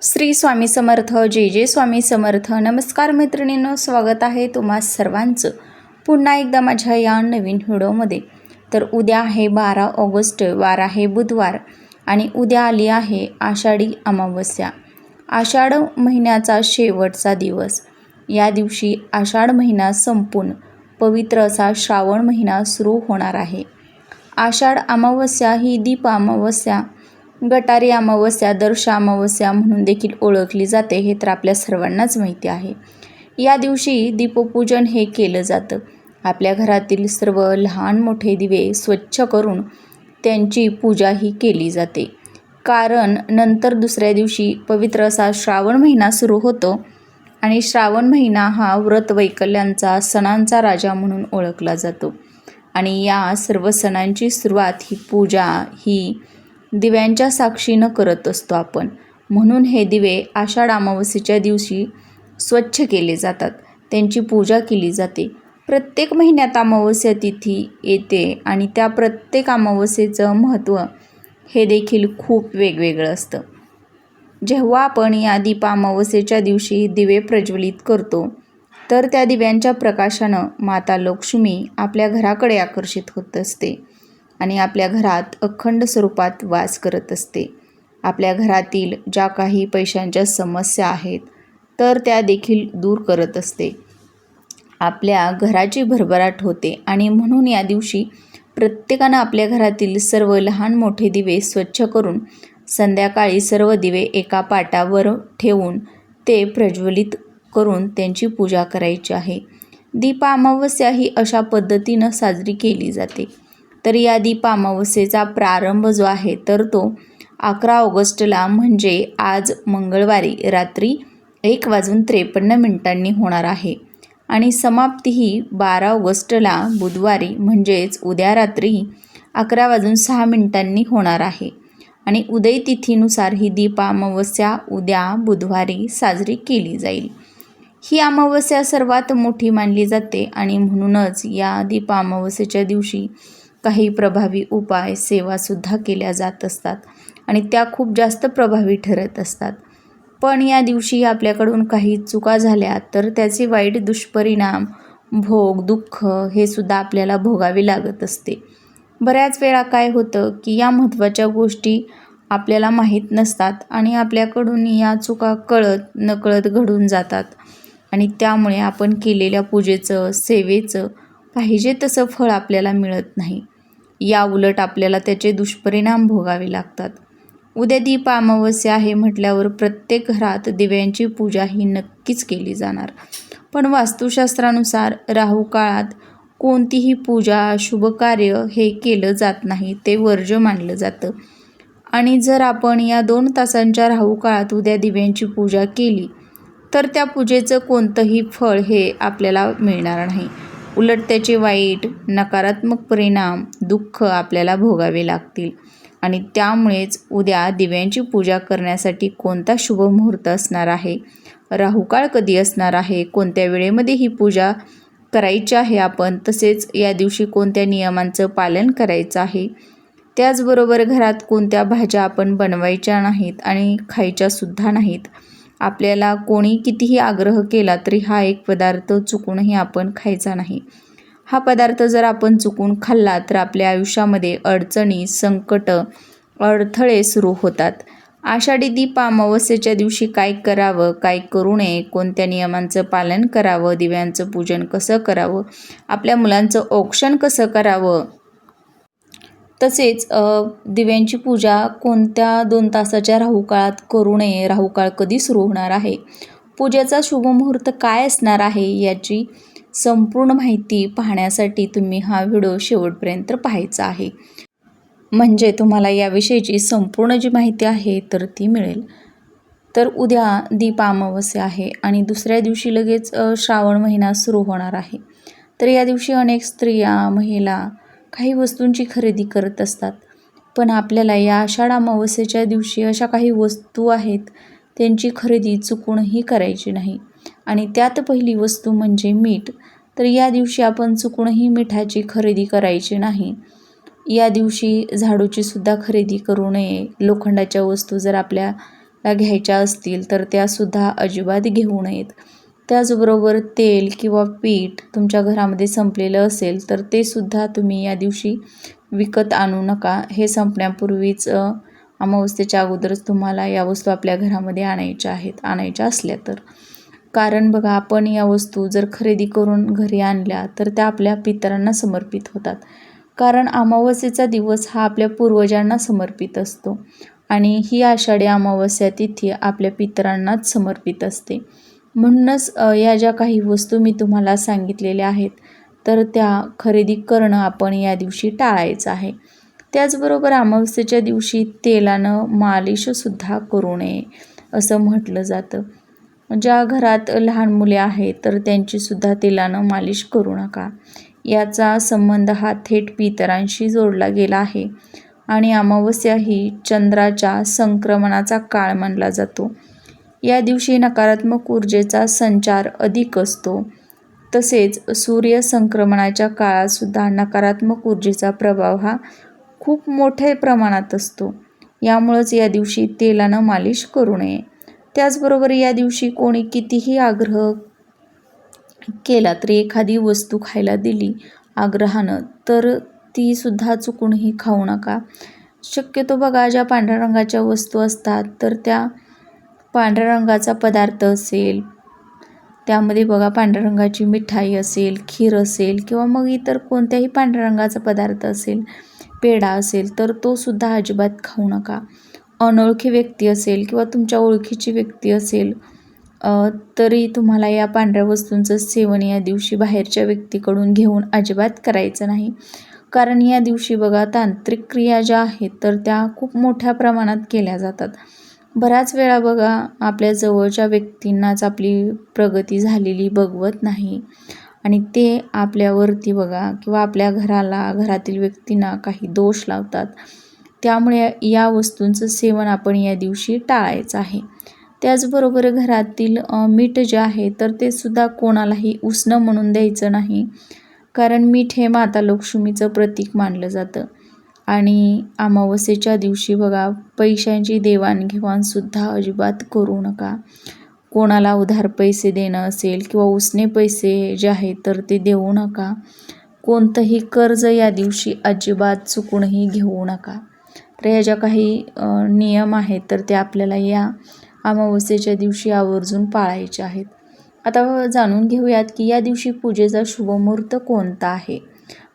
श्री स्वामी समर्थ. जय जय स्वामी समर्थ. नमस्कार मैत्रिणींनो, स्वागत आहे तुम्हा सर्वांचं पुन्हा एकदा माझ्या या नवीन व्हिडिओमध्ये. तर उद्या आहे 12 ऑगस्ट, वार आहे बुधवार आणि उद्या आली आहे आषाढी अमावस्या. आषाढ महिन्याचा शेवटचा दिवस. या दिवशी आषाढ महिना संपून पवित्र असा श्रावण महिना सुरू होणार आहे. आषाढ अमावस्या ही दीप अमावस्या, गटारी अमावस्या, दर्श अमावस्या म्हणून देखील ओळखली जाते. हे तर आपल्या सर्वांनाच माहिती आहे. या दिवशी दीपपूजन हे केलं जातं. आपल्या घरातील सर्व लहान मोठे दिवे स्वच्छ करून त्यांची पूजाही केली जाते. कारण नंतर दुसऱ्या दिवशी पवित्र असा श्रावण महिना सुरू होतो आणि श्रावण महिना हा व्रत वैकल्यांचा, सणांचा राजा म्हणून ओळखला जातो. आणि या सर्व सणांची सुरुवात ही पूजा ही दिव्यांच्या साक्षीनं करत असतो आपण. म्हणून हे दिवे आषाढ अमावस्येच्या दिवशी स्वच्छ केले जातात, त्यांची पूजा केली जाते. प्रत्येक महिन्यात अमावस्या तिथी येते आणि त्या प्रत्येक अमावस्येचं महत्त्व हे देखील खूप वेगवेगळं असतं. जेव्हा आपण या दीप अमावस्येच्या दिवशी दिवे प्रज्वलित करतो तर त्या दिव्यांच्या प्रकाशानं माता लक्ष्मी आपल्या घराकडे आकर्षित होत असते आणि आपल्या घरात अखंड स्वरूपात वास करत असते. आपल्या घरातील ज्या काही पैशांच्या समस्या आहेत तर त्या देखील दूर करत असते. आपल्या घराची भरभराट होते आणि म्हणून या दिवशी प्रत्येकानं आपल्या घरातील सर्व लहान मोठे दिवे स्वच्छ करून संध्याकाळी सर्व दिवे एका पाटावर ठेवून ते प्रज्वलित करून त्यांची पूजा करायची आहे. दीप अमावस्या ही अशा पद्धतीनं साजरी केली जाते. तर या दीप अमावस्येचा प्रारंभ जो आहे तर तो 11 ऑगस्टला म्हणजे आज मंगळवारी रात्री 1:53 होणार आहे आणि समाप्ती ही 12 ऑगस्टला बुधवारी म्हणजेच उद्या रात्री 11:06 होणार आहे. आणि उदय तिथीनुसार ही दीप अमावस्या उद्या बुधवारी साजरी केली जाईल. ही अमावस्या सर्वात मोठी मानली जाते आणि म्हणूनच या दीप अमावस्येच्या दिवशी काही प्रभावी उपाय, सेवासुद्धा केल्या जात असतात आणि त्या खूप जास्त प्रभावी ठरत असतात. पण या दिवशी आपल्याकडून काही चुका झाल्या तर त्याचे वाईट दुष्परिणाम, भोग, दुःख हे सुद्धा आपल्याला भोगावे लागत असते. बऱ्याच वेळा काय होतं की या महत्त्वाच्या गोष्टी आपल्याला माहीत नसतात आणि आपल्याकडून या चुका कळत नकळत घडून जातात आणि त्यामुळे आपण केलेल्या पूजेचं, सेवेचं पाहिजे तसं फळ आपल्याला मिळत नाही. या उलट आपल्याला त्याचे दुष्परिणाम भोगावे लागतात. उद्या दीप अमावस्या आहे म्हटल्यावर प्रत्येक घरात दिव्यांची पूजा ही नक्कीच केली जाणार. पण वास्तुशास्त्रानुसार राहू काळात कोणतीही पूजा, शुभकार्य हे केलं जात नाही, ते वर्ज्य मानलं जातं. आणि जर आपण या 2 तासांच्या राहू काळात उद्या दिव्यांची पूजा केली तर त्या पूजेचं कोणतंही फळ हे आपल्याला मिळणार नाही. उलट त्याचे वाईट, नकारात्मक परिणाम, दुःख आपल्याला भोगावे लागतील. आणि त्यामुळेच उद्या दिव्यांची पूजा करण्यासाठी कोणता शुभ मुहूर्त असणार आहे, राहुकाळ कधी असणार आहे, कोणत्या वेळेमध्ये ही पूजा करायची आहे आपण, तसेच या दिवशी कोणत्या नियमांचं पालन करायचं आहे, त्याचबरोबर घरात कोणत्या भाज्या आपण बनवायच्या नाहीत आणि खायच्यासुद्धा नाहीत. आपल्याला कोणी कितीही आग्रह केला तरी हा एक पदार्थ चुकूनही आपण खायचा नाही. हा पदार्थ जर आपण चुकून खाल्ला तर आपल्या आयुष्यामध्ये अडचणी, संकट, अडथळे सुरू होतात. आषाढी दीप अमावस्येच्या दिवशी काय करावं, काय करू नये, कोणत्या नियमांचं पालन करावं, दिव्यांचं पूजन कसं करावं, आपल्या मुलांचं औक्षण कसं करावं, तसेच दिव्यांची पूजा कोणत्या 2 तासाच्या राहुकाळात करू नये, राहुकाळ कधी सुरू होणार आहे, पूजेचा शुभमुहूर्त काय असणार आहे, याची संपूर्ण माहिती पाहण्यासाठी तुम्ही हा व्हिडिओ शेवटपर्यंत पाहायचा आहे. म्हणजे तुम्हाला याविषयीची संपूर्ण जी माहिती आहे तर ती मिळेल. तर उद्या दीप अमावस्या आहे आणि दुसऱ्या दिवशी लगेच श्रावण महिना सुरू होणार आहे. तर या दिवशी अनेक स्त्रिया, महिला काही वस्तूंची खरेदी करत असतात. पण आपल्याला या आषाढ अमावस्येच्या दिवशी अशा काही वस्तू आहेत त्यांची खरेदी चुकूनही करायची नाही. आणि त्यात पहिली वस्तू म्हणजे मीठ. तर या दिवशी आपण चुकूनही मिठाची खरेदी करायची नाही. या दिवशी झाडूची सुद्धा खरेदी करू नये. लोखंडाच्या वस्तू जर आपल्या घ्यायच्या असतील तर त्यासुद्धा अजिबात घेऊ नयेत. त्याचबरोबर तेल किंवा पीठ तुमच्या घरामध्ये संपलेलं असेल तर ते सुद्धा तुम्ही या दिवशी विकत आणू नका. हे संपण्यापूर्वीच अमावस्येच्या अगोदरच तुम्हाला या वस्तू आपल्या घरामध्ये आणायच्या असल्या तर. कारण बघा, आपण या वस्तू जर खरेदी करून घरी आणल्या तर त्या आपल्या पितरांना समर्पित होतात. कारण अमावस्येचा दिवस हा आपल्या पूर्वजांना समर्पित असतो आणि ही आषाढी अमावस्या तिथी आपल्या पितरांनाच समर्पित असते. म्हणूनच या ज्या काही वस्तू मी तुम्हाला सांगितलेल्या आहेत तर त्या खरेदी करणं आपण या दिवशी टाळायचं आहे. त्याचबरोबर अमावस्येच्या दिवशी तेलानं मालिशसुद्धा करू नये असं म्हटलं जातं. ज्या घरात लहान मुले आहेत तर त्यांचीसुद्धा तेलानं मालिश करू नका. याचा संबंध हा थेट पितरांशी जोडला गेला आहे आणि अमावस्या ही चंद्राच्या संक्रमणाचा काळ मानला जातो. या दिवशी नकारात्मक ऊर्जेचा संचार अधिक असतो. तसेच सूर्य संक्रमणाच्या काळातसुद्धा नकारात्मक ऊर्जेचा प्रभाव हा खूप मोठ्या प्रमाणात असतो. यामुळंच या दिवशी तेलानं मालिश करू नये. त्याचबरोबर या दिवशी कोणी कितीही आग्रह केला तरी एखादी वस्तू खायला दिली आग्रहानं तर ती सुद्धा चुकूनही खाऊ नका. शक्यतो बघा, ज्या पांढऱ्या रंगाच्या वस्तू असतात तर त्या पांढऱ्या रंगाचा पदार्थ असेल, त्यामध्ये बघा पांढऱ्या रंगाची मिठाई असेल, खीर असेल किंवा मग इतर कोणत्याही पांढऱ्या रंगाचा पदार्थ असेल, पेढा असेल तर तो सुद्धा अजिबात खाऊ नका. अनोळखी व्यक्ती असेल किंवा तुमच्या ओळखीची व्यक्ती असेल तरी तुम्हाला या पांढऱ्या वस्तूंचं सेवन या दिवशी बाहेरच्या व्यक्तीकडून घेऊन अजिबात करायचं नाही. कारण या दिवशी बघा, तांत्रिक क्रिया ज्या आहेत तर त्या खूप मोठ्या प्रमाणात केल्या जातात. बऱ्याच वेळा बघा, आपल्या जवळच्या व्यक्तींनाच आपली प्रगती झालेली बघवत नाही आणि ते आपल्यावरती बघा किंवा आपल्या घरातील व्यक्तींना काही दोष लावतात. त्यामुळे या वस्तूंचं सेवन आपण या दिवशी टाळायचं आहे. त्याचबरोबर घरातील मीठ जे आहे तर ते सुद्धा कोणालाही उसणं म्हणून द्यायचं नाही. कारण मीठ हे माता लक्ष्मीचं प्रतीक मानलं जातं आणि अमावस्येच्या दिवशी बघा, पैशांची देवाणघेवाणसुद्धा अजिबात करू नका. कोणाला उधार पैसे देणं असेल किंवा उसने पैसे जे आहेत तर ते देऊ नका. कोणतंही कर्ज या दिवशी अजिबात चुकूनही घेऊ नका. तर या ज्या काही नियम आहेत तर ते आपल्याला या अमावस्येच्या दिवशी आवर्जून पाळायचे आहेत. आता जाणून घेऊयात की या दिवशी पूजेचा शुभमुहूर्त कोणता आहे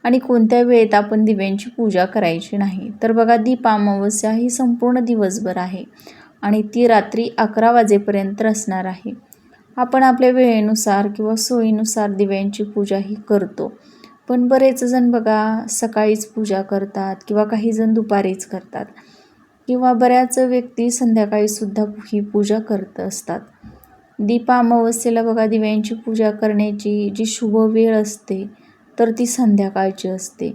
आणि कोणत्या वेळेत आपण दिव्यांची पूजा करायची नाही. तर बघा, दीप अमावस्या ही संपूर्ण दिवसभर आहे आणि ती रात्री 11 वाजेपर्यंत असणार आहे. आपण आपल्या वेळेनुसार किंवा सोयीनुसार दिव्यांची पूजा ही करतो. पण बरेच जण बघा सकाळीच पूजा करतात किंवा काही जण दुपारीच करतात किंवा बऱ्याच व्यक्ती संध्याकाळीसुद्धा ही पूजा करत असतात. दीप अमावस्येला बघा, दिव्यांची पूजा करण्याची जी शुभ वेळ असते तर ती संध्याकाळची असते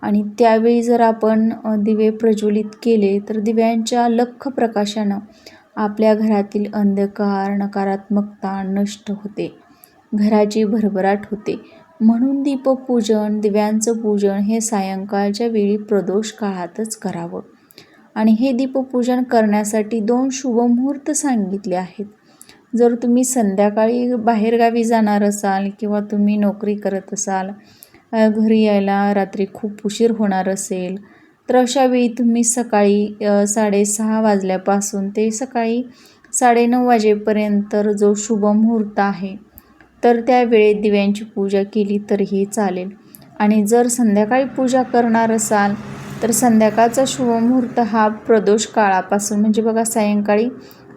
आणि त्यावेळी जर आपण दिवे प्रज्वलित केले तर दिव्यांच्या लख्ख प्रकाशानं आपल्या घरातील अंधकार, नकारात्मकता नष्ट होते, घराची भरभराट होते. म्हणून दीपपूजन, दिव्यांचं पूजन हे सायंकाळच्या वेळी प्रदोष काळातच करावं आणि हे दीपपूजन करण्यासाठी 2 शुभमुहूर्त सांगितले आहेत. जर तुम्ही संध्याकाळी बाहेरगावी जाणार असाल किंवा तुम्ही नोकरी करत असाल, घरी यायला रात्री खूप उशीर होणार असेल तर अशा वेळी तुम्ही सकाळी 6:30 वाजल्यापासून ते सकाळी 9:30 वाजेपर्यंत जो शुभमुहूर्त आहे तर त्या वेळेत दिव्यांची पूजा केली तरीही चालेल. आणि जर संध्याकाळी पूजा करणार असाल तर संध्याकाळचा शुभमुहूर्त हा प्रदोष काळापासून म्हणजे बघा सायंकाळी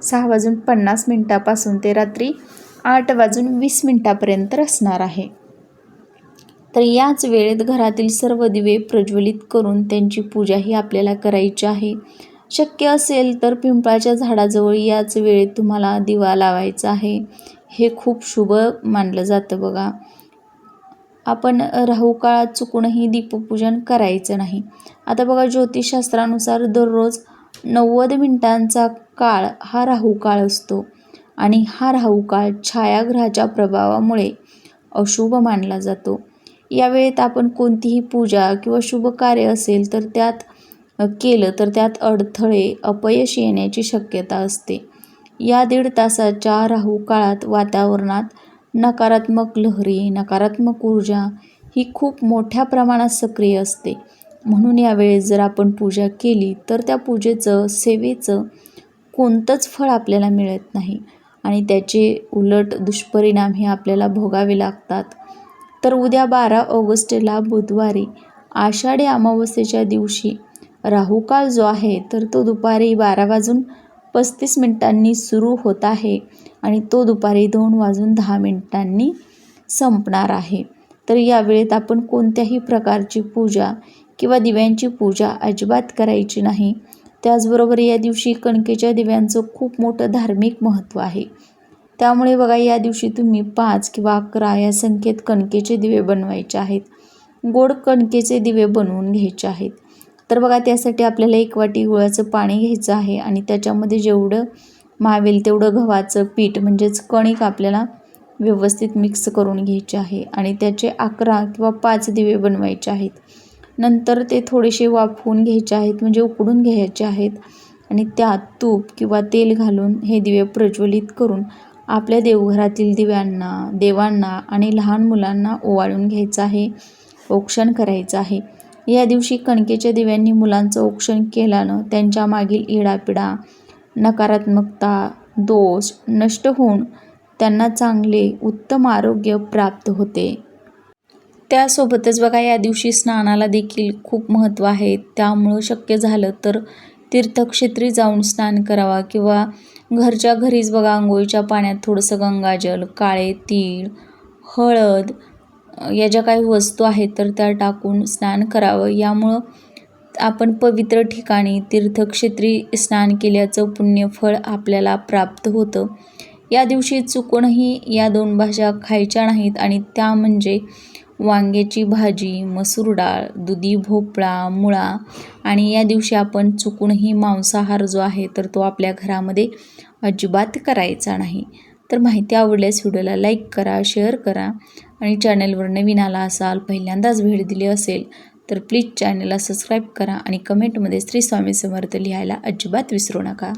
6:50 ते रात्री 8:20 असणार आहे. तर याच वेळेत घरातील सर्व दिवे प्रज्वलित करून त्यांची पूजाही आपल्याला करायची आहे. शक्य असेल तर पिंपळाच्या झाडाजवळ याच वेळेत तुम्हाला दिवा लावायचा आहे. हे खूप शुभ मानलं जातं बघा. आपण राहू काळात चुकूनही दीपपूजन करायचं नाही. आता बघा, ज्योतिषशास्त्रानुसार दररोज 90 मिनिटांचा काळ हा राहू काळ असतो आणि हा राहू काळ छायाग्रहाच्या प्रभावामुळे अशुभ मानला जातो. या वेळेत आपण कोणतीही पूजा किंवा शुभ कार्य असेल तर त्यात अडथळे, अपयश येण्याची शक्यता असते. या 1.5 तासाच्या राहू काळात वातावरणात नकारात्मक लहरी, नकारात्मक ऊर्जा ही खूप मोठ्या प्रमाणात सक्रिय असते. म्हणून यावेळेस जर आपण पूजा केली तर त्या पूजेचं, सेवेचं कोणतंच फळ आपल्याला मिळत नाही आणि त्याचे उलट दुष्परिणाम हे आपल्याला भोगावे लागतात. तर उद्या 12 ऑगस्टला बुधवारी आषाढी अमावस्येच्या दिवशी राहुकाळ जो आहे तर तो दुपारी 12:35 सुरू होत आहे आणि तो दुपारी 2:10 संपणार आहे. तर या वेळेत आपण कोणत्याही प्रकारची पूजा किंवा दिव्यांची पूजा अजिबात करायची नाही. त्याचबरोबर या दिवशी कणकेच्या दिव्यांचं खूप मोठं धार्मिक महत्त्व आहे. त्यामुळे बघा या दिवशी तुम्ही 5 किंवा 11 या संख्येत कणकेचे दिवे बनवायचे आहेत. गोड कणकेचे दिवे बनवून घ्यायचे आहेत. तर बघा त्यासाठी आपल्याला 1 वाटी गुळाचं पाणी घ्यायचं आहे आणि त्याच्यामध्ये जेवढं मावेल तेवढं गव्हाचं पीठ म्हणजेच कणिक आपल्याला व्यवस्थित मिक्स करून घ्यायचे आहे आणि त्याचे 11 किंवा 5 दिवे बनवायचे आहेत. नंतर ते थोडेसे वाफवून घ्यायचे आहेत म्हणजे उकडून घ्यायचे आहेत आणि त्यात तूप किंवा तेल घालून हे दिवे प्रज्वलित करून आपल्या देवघरातील देवांना आणि लहान मुलांना ओवाळून घ्यायचं आहे, औक्षण करायचं आहे. या दिवशी कणकेच्या दिव्यांनी मुलांचं औक्षण केल्यानं त्यांच्या मागील इडापिडा, नकारात्मकता, दोष नष्ट होऊन त्यांना चांगले उत्तम आरोग्य प्राप्त होते. त्यासोबतच बघा या दिवशी स्नानाला देखील खूप महत्त्व आहे. त्यामुळं शक्य झालं तर तीर्थक्षेत्री जाऊन स्नान करावा किंवा घरच्या घरीच बघा अंघोळीच्या पाण्यात थोडंसं गंगाजल, काळे तीळ, हळद या ज्या काही वस्तू आहेत तर त्या टाकून स्नान करावं. यामुळं आपण पवित्र ठिकाणी तीर्थक्षेत्री स्नान केल्याचं पुण्यफळ आपल्याला प्राप्त होतं. या दिवशी चुकूनही या 2 भाज्या खायच्या नाहीत आणि त्या म्हणजे वांग्याची भाजी, मसूर डाळ, दुधी भोपळा, मुळा आणि या दिवशी आपण चुकूनही मांसाहार जो आहे तर तो आपल्या घरामध्ये अजिबात करायचा नाही. तर माहिती आवडल्यास व्हिडिओला लाईक करा, शेअर करा आणि चॅनलवर नवीन आला असाल, पहिल्यांदाच भेट दिली असेल तर प्लीज चॅनलला सबस्क्राईब करा आणि कमेंटमध्ये श्री स्वामी समर्थ लिहायला अजिबात विसरू नका.